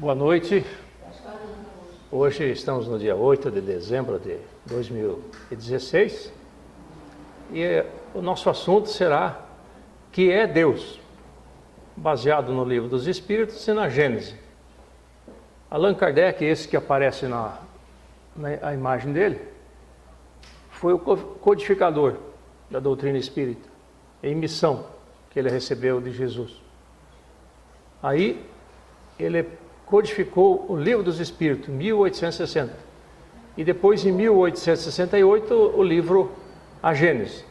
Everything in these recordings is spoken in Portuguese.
Boa noite. Hoje estamos no dia 8 de dezembro de 2016 e o nosso assunto será que é Deus, baseado no Livro dos Espíritos e na Gênese. Allan Kardec, esse que aparece na imagem dele, foi o codificador da doutrina espírita, em missão que ele recebeu de Jesus. Aí ele codificou o Livro dos Espíritos, em 1860. E depois, em 1868, o livro A Gênese.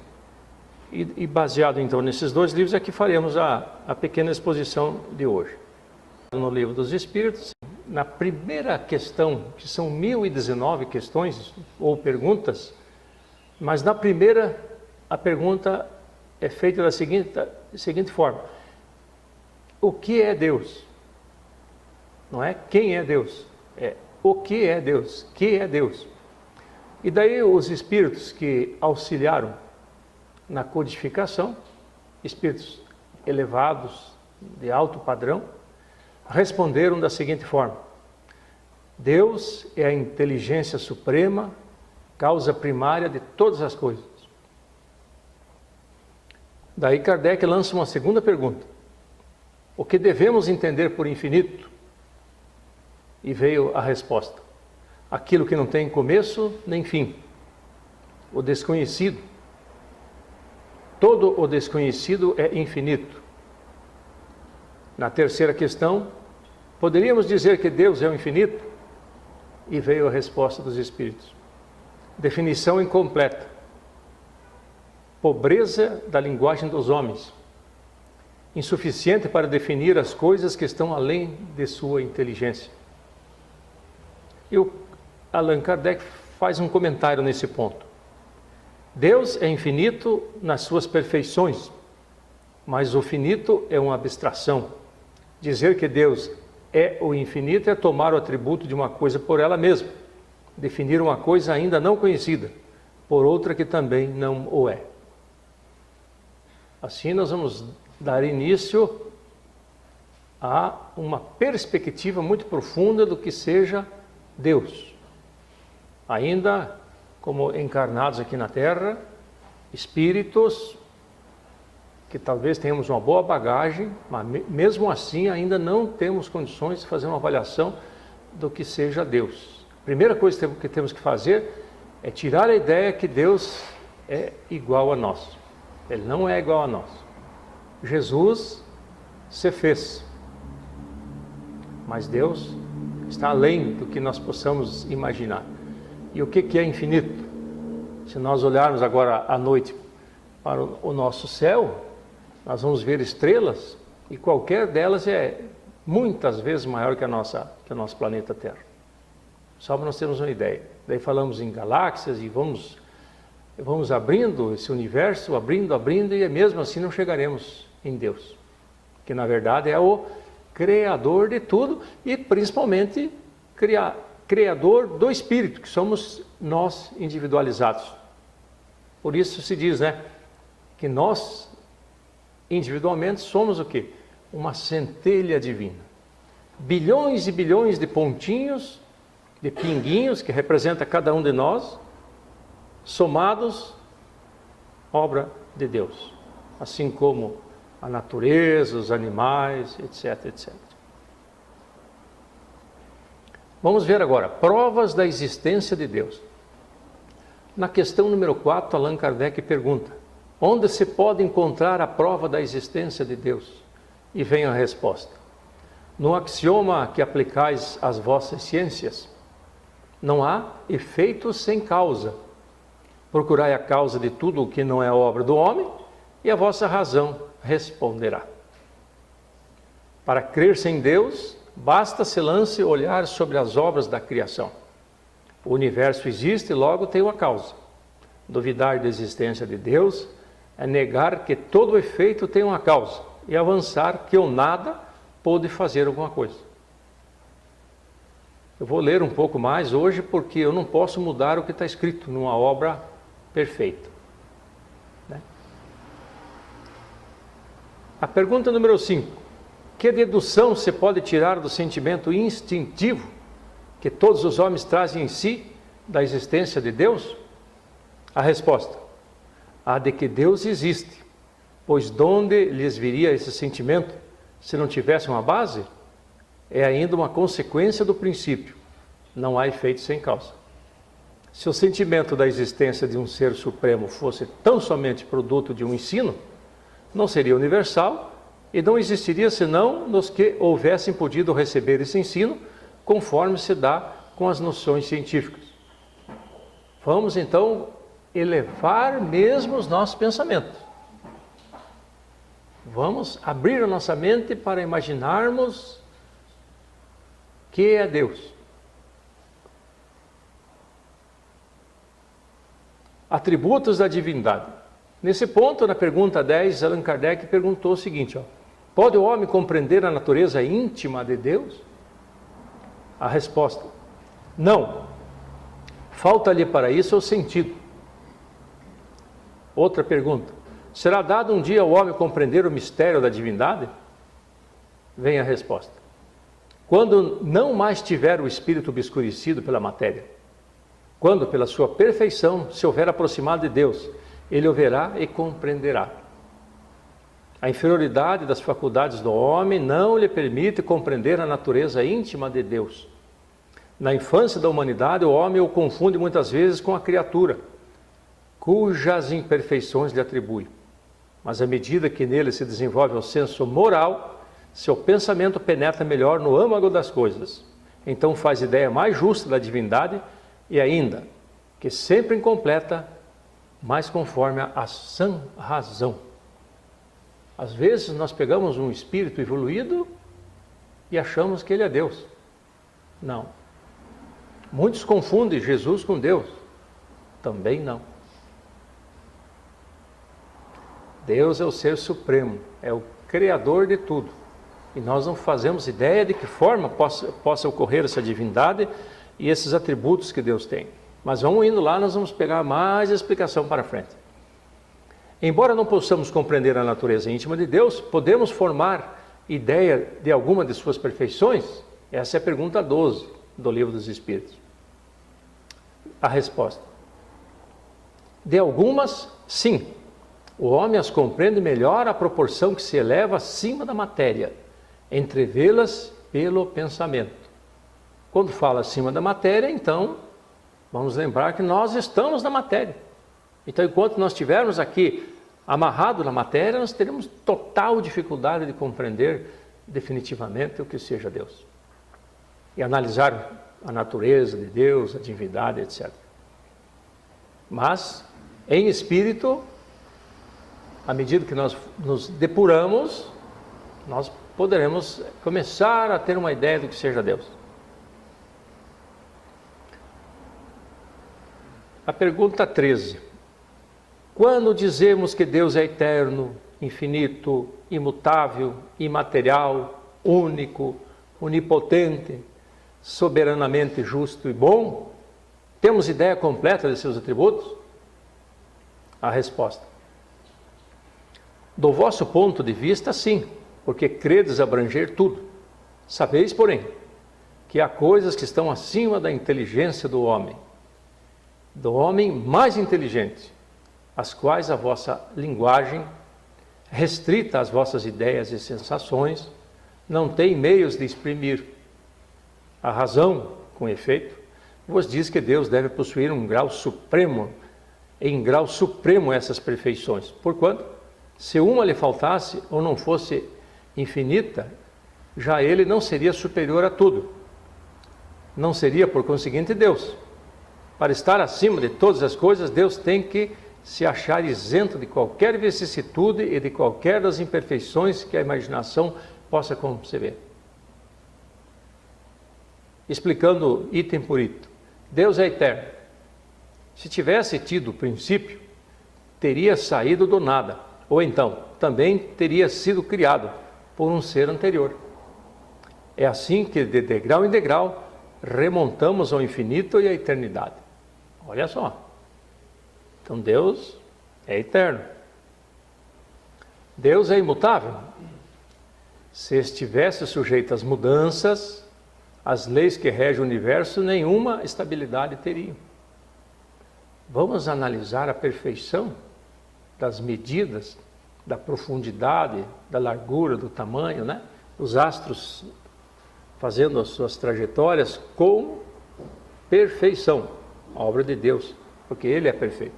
E baseado, então, nesses dois livros é que faremos a pequena exposição de hoje. No Livro dos Espíritos, na primeira questão, que são 1019 questões ou perguntas, mas na primeira, a pergunta é feita da seguinte forma: o que é Deus? Não é quem é Deus, é o que é Deus, que é Deus. E daí os espíritos que auxiliaram na codificação, espíritos elevados, de alto padrão, responderam da seguinte forma: Deus é a inteligência suprema, causa primária de todas as coisas. Daí Kardec lança uma segunda pergunta: o que devemos entender por infinito? E veio a resposta: aquilo que não tem começo nem fim, o desconhecido. Todo o desconhecido é infinito. Na terceira questão, poderíamos dizer que Deus é o infinito? E veio a resposta dos espíritos: definição incompleta, pobreza da linguagem dos homens, insuficiente para definir as coisas que estão além de sua inteligência. E o Allan Kardec faz um comentário nesse ponto. Deus é infinito nas suas perfeições, mas o finito é uma abstração. Dizer que Deus é o infinito é tomar o atributo de uma coisa por ela mesma, definir uma coisa ainda não conhecida por outra que também não o é. Assim nós vamos dar início a uma perspectiva muito profunda do que seja Deus. Ainda como encarnados aqui na Terra, espíritos que talvez tenhamos uma boa bagagem, mas mesmo assim ainda não temos condições de fazer uma avaliação do que seja Deus. A primeira coisa que temos que fazer é tirar a ideia que Deus é igual a nós. Ele não é igual a nós. Jesus se fez, mas Deus está além do que nós possamos imaginar. E o que é infinito? Se nós olharmos agora à noite para o nosso céu, nós vamos ver estrelas, e qualquer delas é muitas vezes maior que o nosso planeta Terra. Só para nós termos uma ideia. Daí falamos em galáxias e vamos abrindo esse universo, abrindo, e mesmo assim não chegaremos em Deus, que na verdade é o Criador de tudo e principalmente Criador do Espírito, que somos nós individualizados. Por isso se diz, que nós individualmente somos o quê? Uma centelha divina. Bilhões e bilhões de pontinhos, de pinguinhos, que representa cada um de nós, somados, obra de Deus. Assim como a natureza, os animais, etc, etc. Vamos ver agora, provas da existência de Deus. Na questão número 4, Allan Kardec pergunta: onde se pode encontrar a prova da existência de Deus? E vem a resposta: no axioma que aplicais às vossas ciências, não há efeito sem causa. Procurai a causa de tudo o que não é obra do homem, e a vossa razão responderá. Para crer-se em Deus, basta se lance olhar sobre as obras da criação. O universo existe, logo tem uma causa. Duvidar da existência de Deus é negar que todo efeito tem uma causa e avançar que o nada pode fazer alguma coisa. Eu vou ler um pouco mais hoje porque eu não posso mudar o que está escrito numa obra perfeita. A pergunta número 5. Que dedução se pode tirar do sentimento instintivo que todos os homens trazem em si da existência de Deus? A resposta: a de que Deus existe, pois de onde lhes viria esse sentimento se não tivesse uma base? É ainda uma consequência do princípio, não há efeito sem causa. Se o sentimento da existência de um ser supremo fosse tão somente produto de um ensino, não seria universal e não existiria senão nos que houvessem podido receber esse ensino, conforme se dá com as noções científicas. Vamos então elevar mesmo os nossos pensamentos. Vamos abrir a nossa mente para imaginarmos que é Deus. Atributos da divindade. Nesse ponto, na pergunta 10, Allan Kardec perguntou o seguinte: pode o homem compreender a natureza íntima de Deus? A resposta: não. Falta-lhe para isso o sentido. Outra pergunta: será dado um dia ao homem compreender o mistério da divindade? Vem a resposta: quando não mais tiver o espírito obscurecido pela matéria, quando pela sua perfeição se houver aproximado de Deus, ele o verá e compreenderá. A inferioridade das faculdades do homem não lhe permite compreender a natureza íntima de Deus. Na infância da humanidade, o homem o confunde muitas vezes com a criatura, cujas imperfeições lhe atribui. Mas à medida que nele se desenvolve o senso moral, seu pensamento penetra melhor no âmago das coisas. Então faz ideia mais justa da divindade e ainda, que sempre incompleta, mais conforme a sã razão. Às vezes nós pegamos um espírito evoluído e achamos que ele é Deus. Não. Muitos confundem Jesus com Deus. Também não. Deus é o ser supremo, é o criador de tudo. E nós não fazemos ideia de que forma possa ocorrer essa divindade e esses atributos que Deus tem. Mas vamos indo lá, nós vamos pegar mais explicação para frente. Embora não possamos compreender a natureza íntima de Deus, podemos formar ideia de alguma de suas perfeições? Essa é a pergunta 12 do Livro dos Espíritos. A resposta: de algumas, sim. O homem as compreende melhor à proporção que se eleva acima da matéria, entrevê-las pelo pensamento. Quando fala acima da matéria, então, vamos lembrar que nós estamos na matéria. Então, enquanto nós estivermos aqui amarrados na matéria, nós teremos total dificuldade de compreender definitivamente o que seja Deus. E analisar a natureza de Deus, a divindade, etc. Mas, em espírito, à medida que nós nos depuramos, nós poderemos começar a ter uma ideia do que seja Deus. A pergunta 13. Quando dizemos que Deus é eterno, infinito, imutável, imaterial, único, onipotente, soberanamente justo e bom, temos ideia completa de seus atributos? A resposta: do vosso ponto de vista, sim, porque credes abranger tudo. Sabeis, porém, que há coisas que estão acima da inteligência do homem mais inteligente, as quais a vossa linguagem, restrita às vossas ideias e sensações, não tem meios de exprimir. A razão, com efeito, vos diz que Deus deve possuir em grau supremo essas perfeições. Porquanto, se uma lhe faltasse ou não fosse infinita, já ele não seria superior a tudo. Não seria, por conseguinte, Deus. Para estar acima de todas as coisas, Deus tem que se achar isento de qualquer vicissitude e de qualquer das imperfeições que a imaginação possa conceber. Explicando item por item. Deus é eterno. Se tivesse tido princípio, teria saído do nada, ou então também teria sido criado por um ser anterior. É assim que, de degrau em degrau, remontamos ao infinito e à eternidade. Olha só. Então Deus é eterno. Deus é imutável. Se estivesse sujeito às mudanças, as leis que regem o universo, nenhuma estabilidade teria. Vamos analisar a perfeição das medidas, da profundidade, da largura, do tamanho, né? Os astros fazendo as suas trajetórias com perfeição, a obra de Deus, porque Ele é perfeito.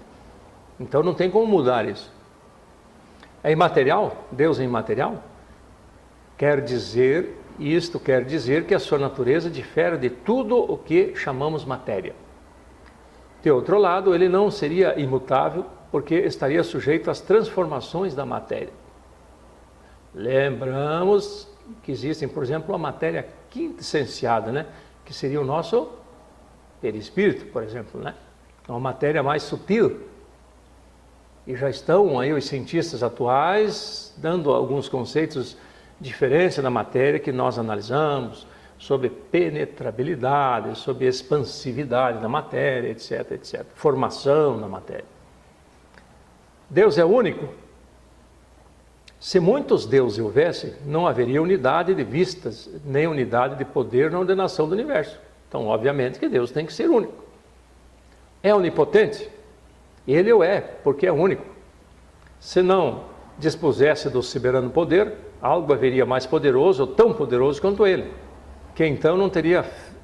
Então não tem como mudar isso. É imaterial? Deus é imaterial? Isto quer dizer que a sua natureza difere de tudo o que chamamos matéria. De outro lado, ele não seria imutável, porque estaria sujeito às transformações da matéria. Lembramos que existem, por exemplo, a matéria quintessenciada, né? Que seria o nosso perispírito, por exemplo, né? Uma matéria mais sutil. E já estão aí os cientistas atuais dando alguns conceitos de diferença da matéria que nós analisamos, sobre penetrabilidade, sobre expansividade da matéria, etc, etc. Formação da matéria. Deus é único? Se muitos deuses houvessem, não haveria unidade de vistas, nem unidade de poder na ordenação do universo. Então, obviamente que Deus tem que ser único. É onipotente? Ele o é, porque é único. Se não dispusesse do soberano poder, algo haveria mais poderoso, ou tão poderoso quanto ele, que então não teria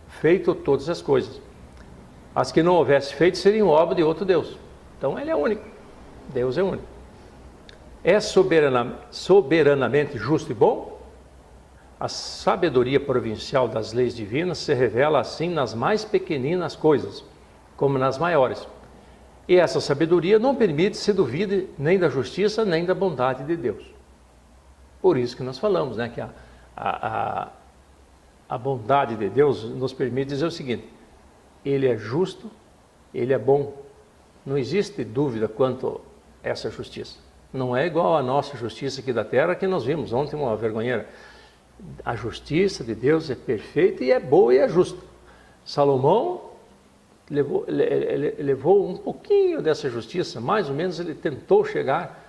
feito todas as coisas. As que não houvesse feito seriam obra de outro Deus. Então ele é único. Deus é único. É soberanamente justo e bom? A sabedoria providencial das leis divinas se revela assim nas mais pequeninas coisas, como nas maiores. E essa sabedoria não permite se duvide nem da justiça, nem da bondade de Deus. Por isso que nós falamos, né, que a bondade de Deus nos permite dizer o seguinte: Ele é justo, Ele é bom. Não existe dúvida quanto a essa justiça. Não é igual à nossa justiça aqui da terra, que nós vimos ontem, uma vergonheira. A justiça de Deus é perfeita e é boa e é justa. Salomão levou um pouquinho dessa justiça, mais ou menos ele tentou chegar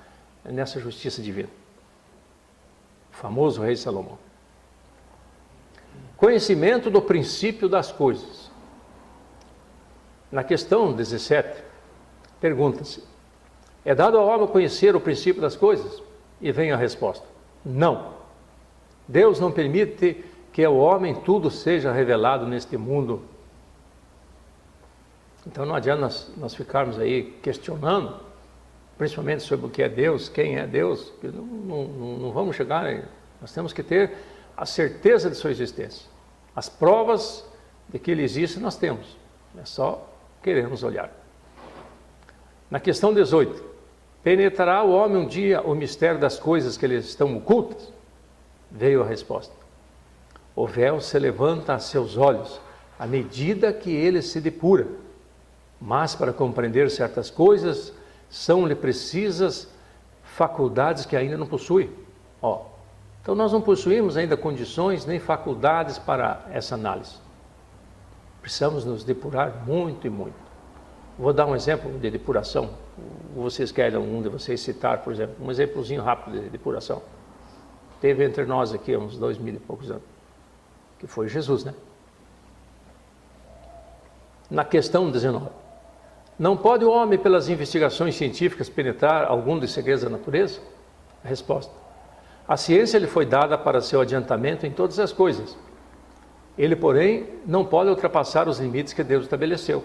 nessa justiça divina. O famoso rei Salomão. Conhecimento do princípio das coisas. Na questão 17, pergunta-se: é dado ao homem conhecer o princípio das coisas? E vem a resposta: não. Deus não permite que ao homem tudo seja revelado neste mundo. Então não adianta nós ficarmos aí questionando, principalmente sobre o que é Deus, quem é Deus. Não vamos chegar aí. Nós temos que ter a certeza de sua existência. As provas de que Ele existe nós temos. É só queremos olhar. Na questão 18, penetrará o homem um dia o mistério das coisas que lhe estão ocultas? Veio a resposta: o véu se levanta a seus olhos à medida que ele se depura, mas para compreender certas coisas são-lhe precisas faculdades que ainda não possui. Então nós não possuímos ainda condições nem faculdades para essa análise. Precisamos nos depurar muito e muito. Vou dar um exemplo de depuração. Vocês querem um de vocês citar, por exemplo, um exemplozinho rápido de depuração. Teve entre nós aqui uns 2000 e poucos anos, que foi Jesus, né? Na questão 19, não pode o homem, pelas investigações científicas, penetrar algum dos segredos da natureza? A resposta: a ciência lhe foi dada para seu adiantamento em todas as coisas. Ele, porém, não pode ultrapassar os limites que Deus estabeleceu.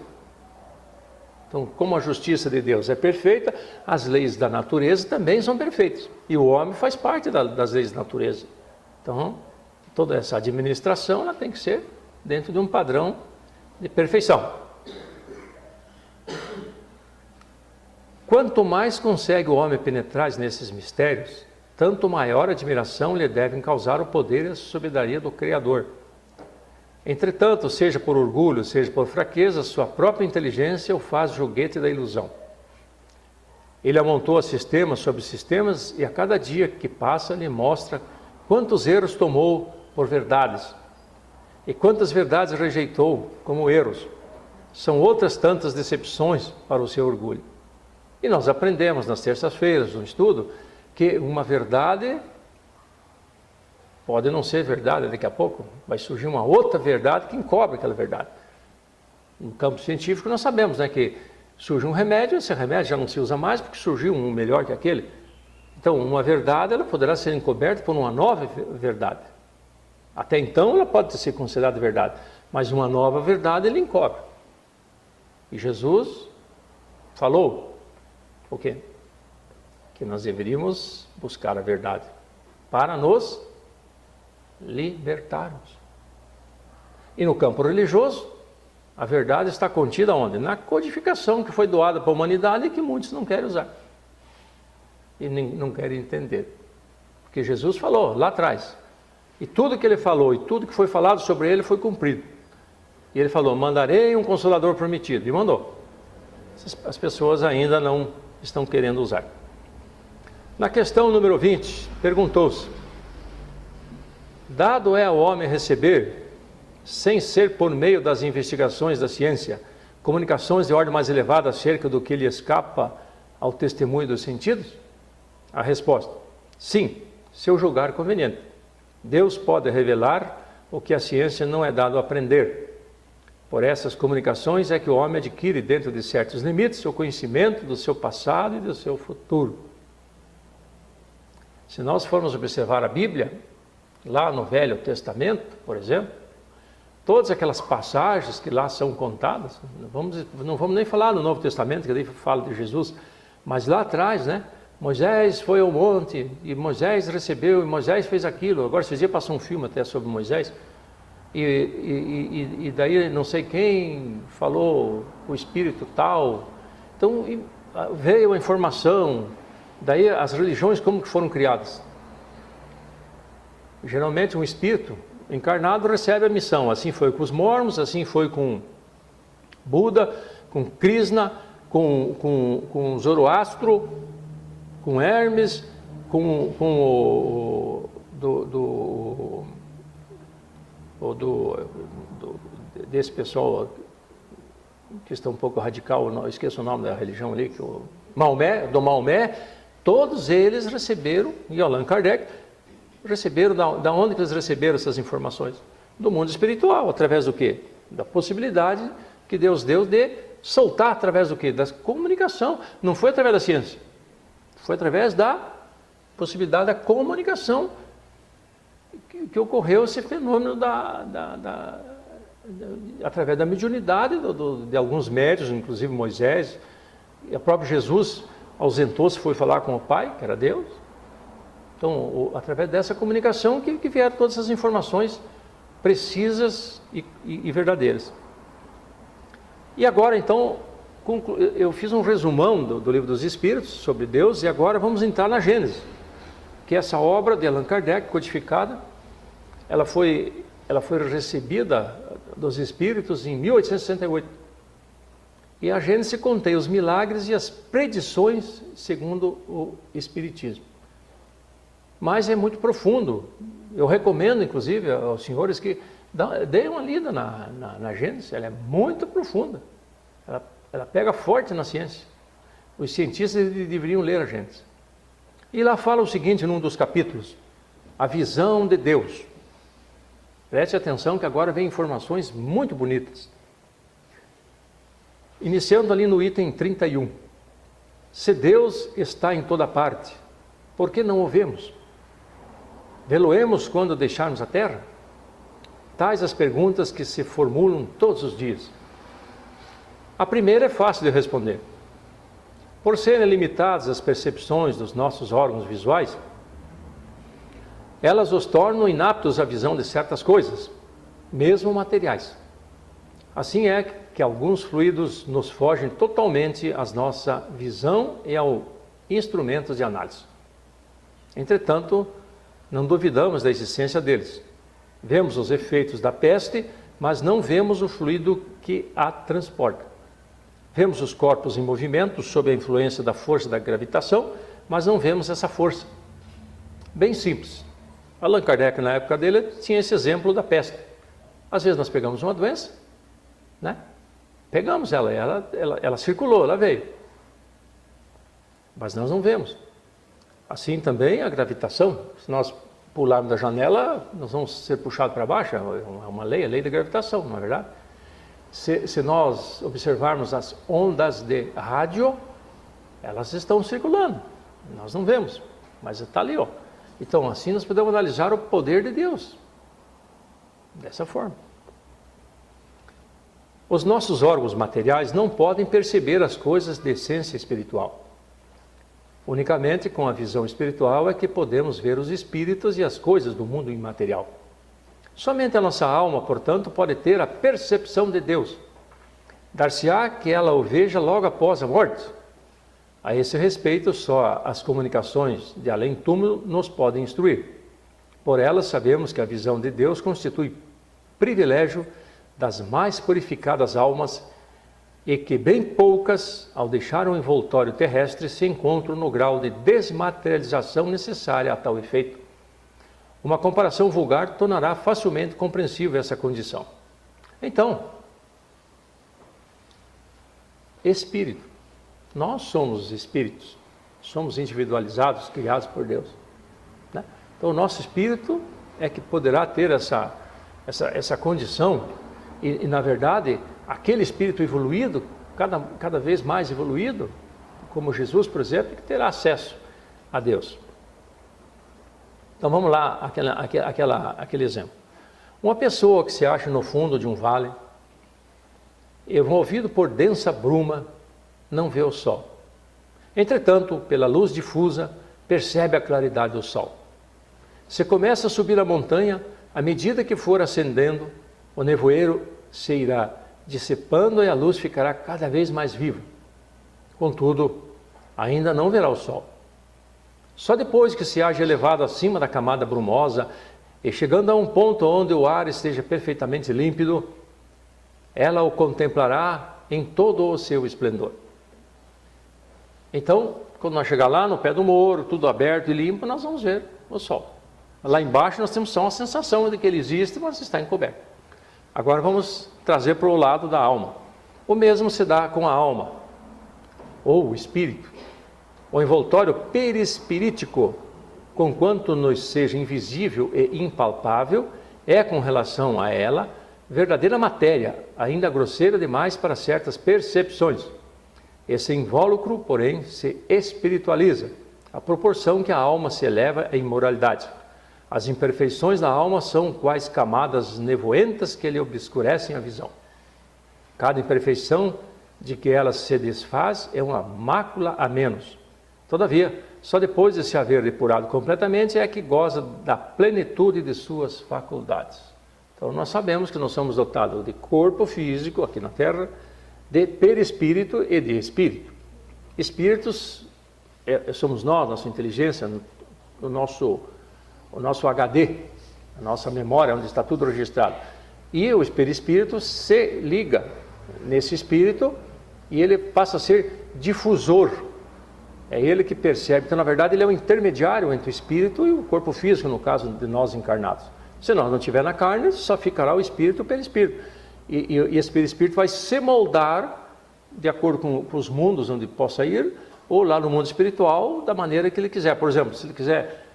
Então, como a justiça de Deus é perfeita, as leis da natureza também são perfeitas. E o homem faz parte das leis da natureza. Então, toda essa administração ela tem que ser dentro de um padrão de perfeição. Quanto mais consegue o homem penetrar nesses mistérios, tanto maior admiração lhe devem causar o poder e a soberania do Criador. Entretanto, seja por orgulho, seja por fraqueza, sua própria inteligência o faz joguete da ilusão. Ele amontoa sistemas sobre sistemas e a cada dia que passa lhe mostra quantos erros tomou por verdades e quantas verdades rejeitou como erros. São outras tantas decepções para o seu orgulho. E nós aprendemos nas terças-feiras, no estudo, que uma verdade Pode não ser verdade, daqui a pouco vai surgir uma outra verdade que encobre aquela verdade. No campo científico nós sabemos, né, que surge um remédio, esse remédio já não se usa mais porque surgiu um melhor que aquele. Então, uma verdade ela poderá ser encoberta por uma nova verdade. Até então ela pode ser considerada verdade, mas uma nova verdade ele encobre. E Jesus falou o quê? Que nós deveríamos buscar a verdade para nos libertarmos. E no campo religioso, a verdade está contida onde? Na codificação que foi doada para a humanidade e que muitos não querem usar. E não querem entender. Porque Jesus falou lá atrás. E tudo que ele falou e tudo que foi falado sobre ele foi cumprido. E ele falou, mandarei um consolador prometido. E mandou. As pessoas ainda não estão querendo usar. Na questão número 20, perguntou-se, dado é ao homem receber, sem ser por meio das investigações da ciência, comunicações de ordem mais elevada acerca do que lhe escapa ao testemunho dos sentidos? A resposta, sim, se eu julgar conveniente. Deus pode revelar o que a ciência não é dado a aprender. Por essas comunicações é que o homem adquire, dentro de certos limites, o conhecimento do seu passado e do seu futuro. Se nós formos observar a Bíblia, lá no Velho Testamento, por exemplo, todas aquelas passagens que lá são contadas, não vamos nem falar no Novo Testamento, que daí fala de Jesus, mas lá atrás, né? Moisés foi ao monte, e Moisés recebeu, e Moisés fez aquilo. Agora, esses dias passou um filme até sobre Moisés, e daí não sei quem falou o Espírito tal. Então, veio a informação, daí as religiões como que foram criadas. Geralmente um Espírito encarnado recebe a missão, assim foi com os mormons, assim foi com Buda, com Krishna, com Zoroastro, com Hermes, desse pessoal que está um pouco radical, eu esqueço o nome da religião ali, do Maomé, todos eles receberam, e Allan Kardec, receberam, da onde que eles receberam essas informações? Do mundo espiritual, através do quê? Da possibilidade que Deus deu de soltar através do quê? Da comunicação, não foi através da ciência, foi através da possibilidade da comunicação que ocorreu esse fenômeno através da mediunidade de alguns médiuns, inclusive Moisés, e o próprio Jesus ausentou-se, foi falar com o Pai, que era Deus. Então, através dessa comunicação que vieram todas essas informações precisas e verdadeiras. E agora, então, eu fiz um resumão do Livro dos Espíritos sobre Deus, e agora vamos entrar na Gênesis, que é essa obra de Allan Kardec, codificada. Ela foi recebida dos Espíritos em 1868. E a Gênesis contém os milagres e as predições segundo o Espiritismo. Mas é muito profundo. Eu recomendo, inclusive, aos senhores que deem uma lida na Gênesis. Ela é muito profunda. Ela pega forte na ciência. Os cientistas deveriam ler a Gênesis. E lá fala o seguinte, num dos capítulos: a visão de Deus. Preste atenção que agora vem informações muito bonitas. Iniciando ali no item 31. Se Deus está em toda parte, por que não o vemos? Vê-lo-emos quando deixarmos a terra? Tais as perguntas que se formulam todos os dias. A primeira é fácil de responder. Por serem limitadas as percepções dos nossos órgãos visuais, elas os tornam inaptos à visão de certas coisas, mesmo materiais. Assim é que alguns fluidos nos fogem totalmente à nossa visão e aos instrumentos de análise. Entretanto, não duvidamos da existência deles. Vemos os efeitos da peste, mas não vemos o fluido que a transporta. Vemos os corpos em movimento sob a influência da força da gravitação, mas não vemos essa força. Bem simples. Allan Kardec, na época dele, tinha esse exemplo da peste. Às vezes nós pegamos uma doença, né? Pegamos ela circulou, ela veio. Mas nós não vemos. Assim também a gravitação. Se nós pularmos da janela, nós vamos ser puxados para baixo. É uma lei, a lei da gravitação, não é verdade? Se nós observarmos as ondas de rádio, elas estão circulando, nós não vemos, mas está ali, ó. Então, assim nós podemos analisar o poder de Deus, dessa forma. Os nossos órgãos materiais não podem perceber as coisas de essência espiritual. Unicamente com a visão espiritual é que podemos ver os espíritos e as coisas do mundo imaterial. Somente a nossa alma, portanto, pode ter a percepção de Deus. Dar-se-á que ela o veja logo após a morte. A esse respeito, só as comunicações de além-túmulo nos podem instruir. Por elas, sabemos que a visão de Deus constitui privilégio das mais purificadas almas e que bem poucas, ao deixar o envoltório terrestre, se encontram no grau de desmaterialização necessária a tal efeito. Uma comparação vulgar tornará facilmente compreensível essa condição. Então, espírito. Nós somos espíritos, somos individualizados, criados por Deus, né? Então, o nosso espírito é que poderá ter essa condição e, na verdade, aquele espírito evoluído, cada vez mais evoluído, como Jesus, por exemplo, que terá acesso a Deus. Então vamos lá, aquele exemplo. Uma pessoa que se acha no fundo de um vale, envolvido por densa bruma, não vê o sol. Entretanto, pela luz difusa, percebe a claridade do sol. Se começa a subir a montanha, à medida que for ascendendo, o nevoeiro se irá dissipando e a luz ficará cada vez mais viva. Contudo, ainda não verá o sol. Só depois que se haja elevado acima da camada brumosa e chegando a um ponto onde o ar esteja perfeitamente límpido, ela o contemplará em todo o seu esplendor. Então, quando nós chegar lá no pé do morro, tudo aberto e limpo, nós vamos ver o sol. Lá embaixo nós temos só uma sensação de que ele existe, mas está encoberto. Agora vamos trazer para o lado da alma. O mesmo se dá com a alma, ou o espírito. O envoltório perispirítico, conquanto nos seja invisível e impalpável, é com relação a ela verdadeira matéria, ainda grosseira demais para certas percepções. Esse invólucro, porém, se espiritualiza, à proporção que a alma se eleva à imoralidade. As imperfeições da alma são quais camadas nevoentas que lhe obscurecem a visão. Cada imperfeição de que ela se desfaz é uma mácula a menos. Todavia, só depois de se haver depurado completamente é que goza da plenitude de suas faculdades. Então nós sabemos que nós somos dotados de corpo físico aqui na Terra, de perispírito e de espírito. Espíritos somos nós, nossa inteligência, o nosso HD, a nossa memória, onde está tudo registrado. E o perispírito se liga nesse espírito e ele passa a ser difusor. É ele que percebe. Então, na verdade, ele é o intermediário entre o espírito e o corpo físico, no caso de nós encarnados. Se nós não estiver na carne, só ficará o espírito e o perispírito. E esse perispírito vai se moldar de acordo com os mundos onde possa ir, ou lá no mundo espiritual, da maneira que ele quiser. Por exemplo, se ele quiser,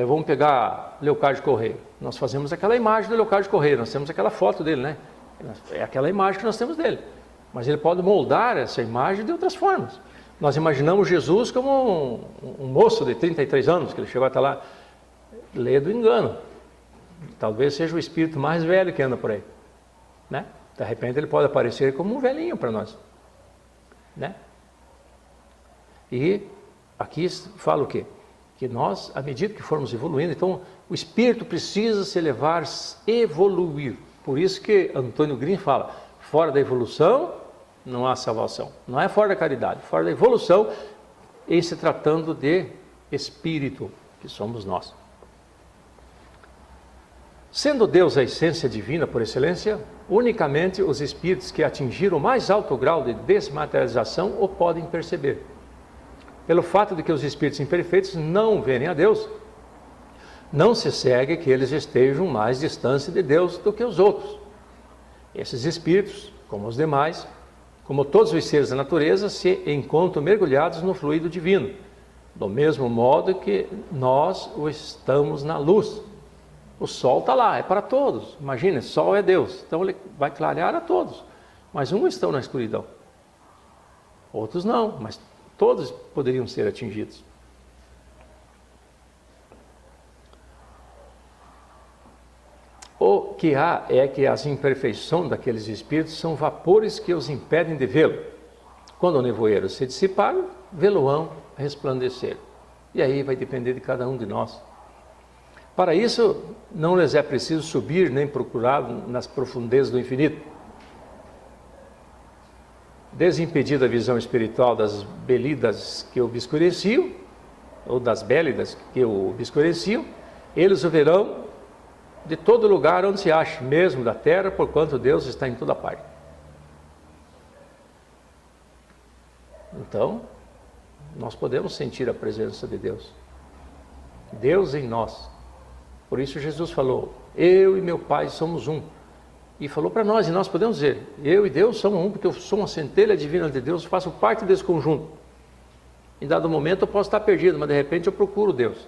vamos pegar Leocádio Correia. Nós fazemos aquela imagem do Leocádio Correia, nós temos aquela foto dele, né? É aquela imagem que nós temos dele. Mas ele pode moldar essa imagem de outras formas. Nós imaginamos Jesus como um moço de 33 anos, que ele chegou até lá, lê do engano. Talvez seja o espírito mais velho que anda por aí, né? De repente ele pode aparecer como um velhinho para nós, né? E aqui fala o quê? Que nós, à medida que formos evoluindo, então o espírito precisa se elevar, evoluir. Por isso que Antônio Green fala, fora da evolução não há salvação. Não é fora da caridade, fora da evolução, em se tratando de espírito, que somos nós. Sendo Deus a essência divina por excelência, unicamente os espíritos que atingiram o mais alto grau de desmaterialização o podem perceber. Pelo fato de que os espíritos imperfeitos não verem a Deus, não se segue que eles estejam mais distantes de Deus do que os outros. Esses espíritos, como os demais, como todos os seres da natureza, se encontram mergulhados no fluido divino, do mesmo modo que nós o estamos na luz, O sol está lá, é para todos. Imagina, sol é Deus, então ele vai clarear a todos. Mas uns estão na escuridão, outros não, mas todos poderiam ser atingidos. O que há é que as imperfeições daqueles espíritos são vapores que os impedem de vê-lo. Quando o nevoeiro se dissipar, vê-lo-ão resplandecer. E aí vai depender de cada um de nós. Para isso, não lhes é preciso subir nem procurar nas profundezas do infinito. Desimpedida a visão espiritual das belidas que o obscureciam, ou das bélidas que o obscureciam, eles o verão de todo lugar onde se ache, mesmo da terra, porquanto Deus está em toda parte. Então, nós podemos sentir a presença de Deus. Deus em nós. Por isso Jesus falou, eu e meu Pai somos um. E falou para nós, e nós podemos dizer, eu e Deus somos um, porque eu sou uma centelha divina de Deus, faço parte desse conjunto. Em dado momento eu posso estar perdido, mas de repente eu procuro Deus.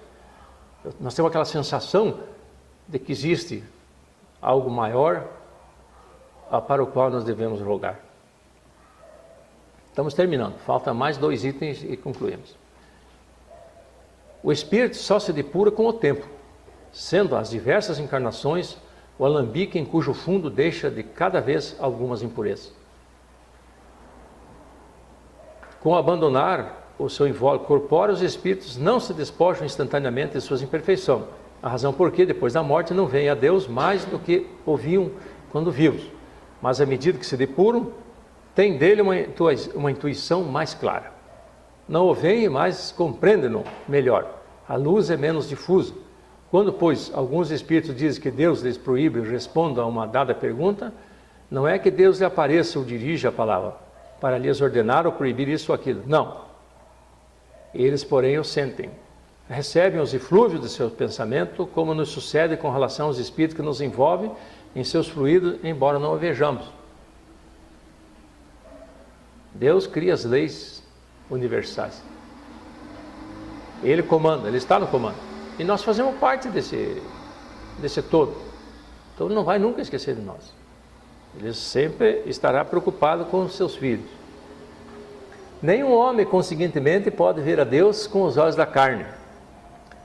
Nós temos aquela sensação de que existe algo maior para o qual nós devemos rogar. Estamos terminando, falta mais 2 itens e concluímos. O espírito só se depura com o tempo, sendo as diversas encarnações o alambique em cujo fundo deixa de cada vez algumas impurezas. Com abandonar o seu invólucro corpóreo, os espíritos não se despojam instantaneamente de suas imperfeições, a razão por que depois da morte não veem a Deus mais do que ouviam quando vivos, mas à medida que se depuram, têm dele uma intuição mais clara. Não o veem, mas compreendem-no melhor. A luz é menos difusa. Quando, pois, alguns espíritos dizem que Deus lhes proíbe e respondam a uma dada pergunta, não é que Deus lhe apareça ou dirija a palavra, para lhes ordenar ou proibir isso ou aquilo. Não. Eles, porém, o sentem. Recebem os eflúvios de seu pensamento, como nos sucede com relação aos espíritos que nos envolvem em seus fluidos, embora não o vejamos. Deus cria as leis universais. Ele comanda, Ele está no comando. E nós fazemos parte desse todo. Então Ele não vai nunca esquecer de nós. Ele sempre estará preocupado com os seus filhos. Nenhum homem, conseguintemente, pode ver a Deus com os olhos da carne.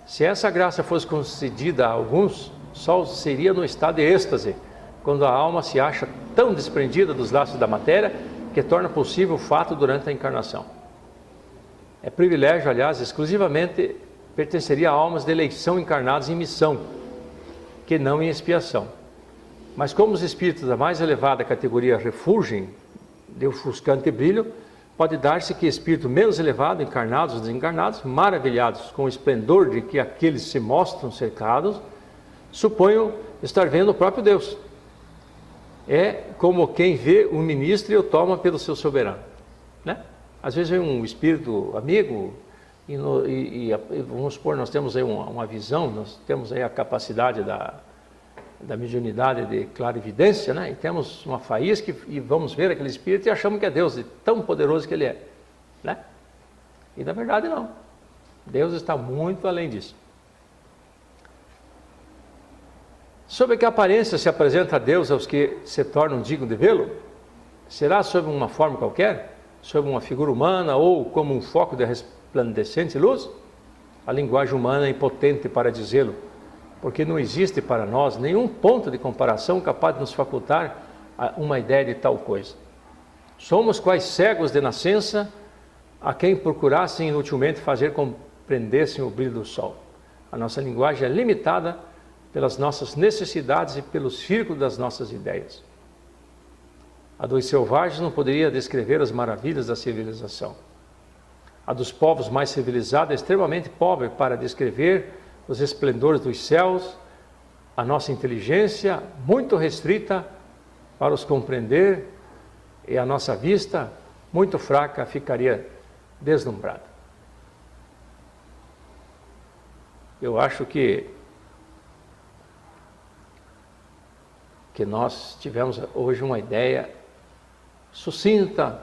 Se essa graça fosse concedida a alguns, só seria no estado de êxtase, quando a alma se acha tão desprendida dos laços da matéria, que torna possível o fato durante a encarnação. É privilégio, aliás, exclusivamente pertenceria a almas de eleição encarnadas em missão, que não em expiação. Mas como os espíritos da mais elevada categoria refulgem de ofuscante brilho, pode dar-se que espírito menos elevado, encarnados ou desencarnados, maravilhados com o esplendor de que aqueles se mostram cercados, suponham estar vendo o próprio Deus. É como quem vê um ministro e o toma pelo seu soberano, né? Às vezes vem um espírito amigo e vamos supor, nós temos aí uma visão, nós temos aí a capacidade da mediunidade de clarividência, né? E temos uma faísca e vamos ver aquele espírito e achamos que é Deus, de tão poderoso que ele é, né? E na verdade não. Deus está muito além disso. Sob que aparência se apresenta a Deus aos que se tornam dignos de vê-lo? Será sob uma forma qualquer? Sob uma figura humana ou como um foco de resplandecente luz? A linguagem humana é impotente para dizê-lo, porque não existe para nós nenhum ponto de comparação capaz de nos facultar uma ideia de tal coisa. Somos quais cegos de nascença a quem procurassem inutilmente fazer compreendessem o brilho do sol. A nossa linguagem é limitada pelas nossas necessidades e pelo círculo das nossas ideias. A dos selvagens não poderia descrever as maravilhas da civilização. A dos povos mais civilizados é extremamente pobre para descrever os esplendores dos céus. A nossa inteligência, muito restrita para os compreender, e a nossa vista, muito fraca, ficaria deslumbrada. Eu acho que nós tivemos hoje uma ideia sucinta,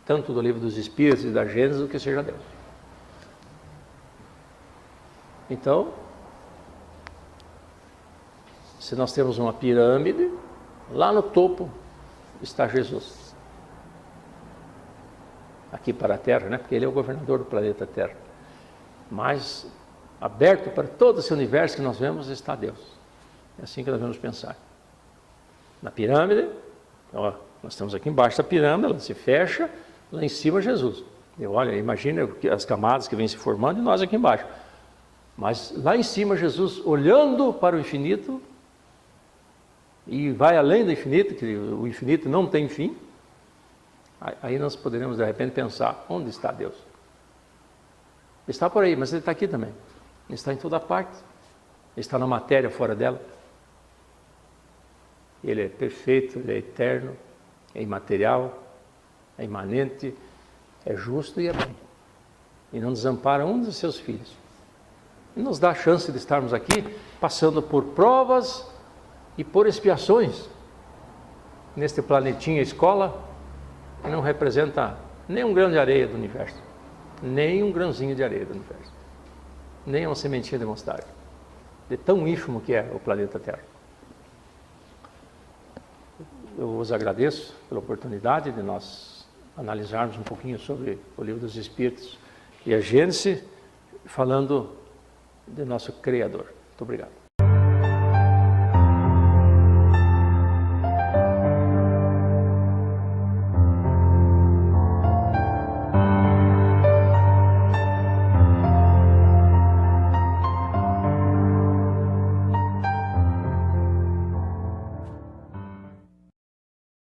tanto do livro dos Espíritos e da Gênesis, do que seja Deus. Então, Se nós temos uma pirâmide, lá no topo está Jesus. Aqui para a Terra, né? Porque ele é o governador do planeta Terra. Mas aberto para todo esse universo que nós vemos está Deus. É assim que nós vamos pensar. Na pirâmide, ó, nós estamos aqui embaixo da pirâmide, ela se fecha, lá em cima Jesus. E olha, imagina as camadas que vêm se formando e nós aqui embaixo. Mas lá em cima Jesus olhando para o infinito, e vai além do infinito, que o infinito não tem fim, aí nós poderemos de repente pensar, onde está Deus? Está por aí, mas ele está aqui também. Ele está em toda parte. Ele está na matéria fora dela. Ele é perfeito, ele é eterno, é imaterial, é imanente, é justo e é bom. E não desampara um dos seus filhos. E nos dá a chance de estarmos aqui passando por provas e por expiações neste planetinha escola, que não representa nem um grão de areia do universo, nem um grãozinho de areia do universo, nem uma sementinha de mostarda, de tão ínfimo que é o planeta Terra. Eu vos agradeço pela oportunidade de nós analisarmos um pouquinho sobre o Livro dos Espíritos e a Gênese, falando do nosso Criador. Muito obrigado.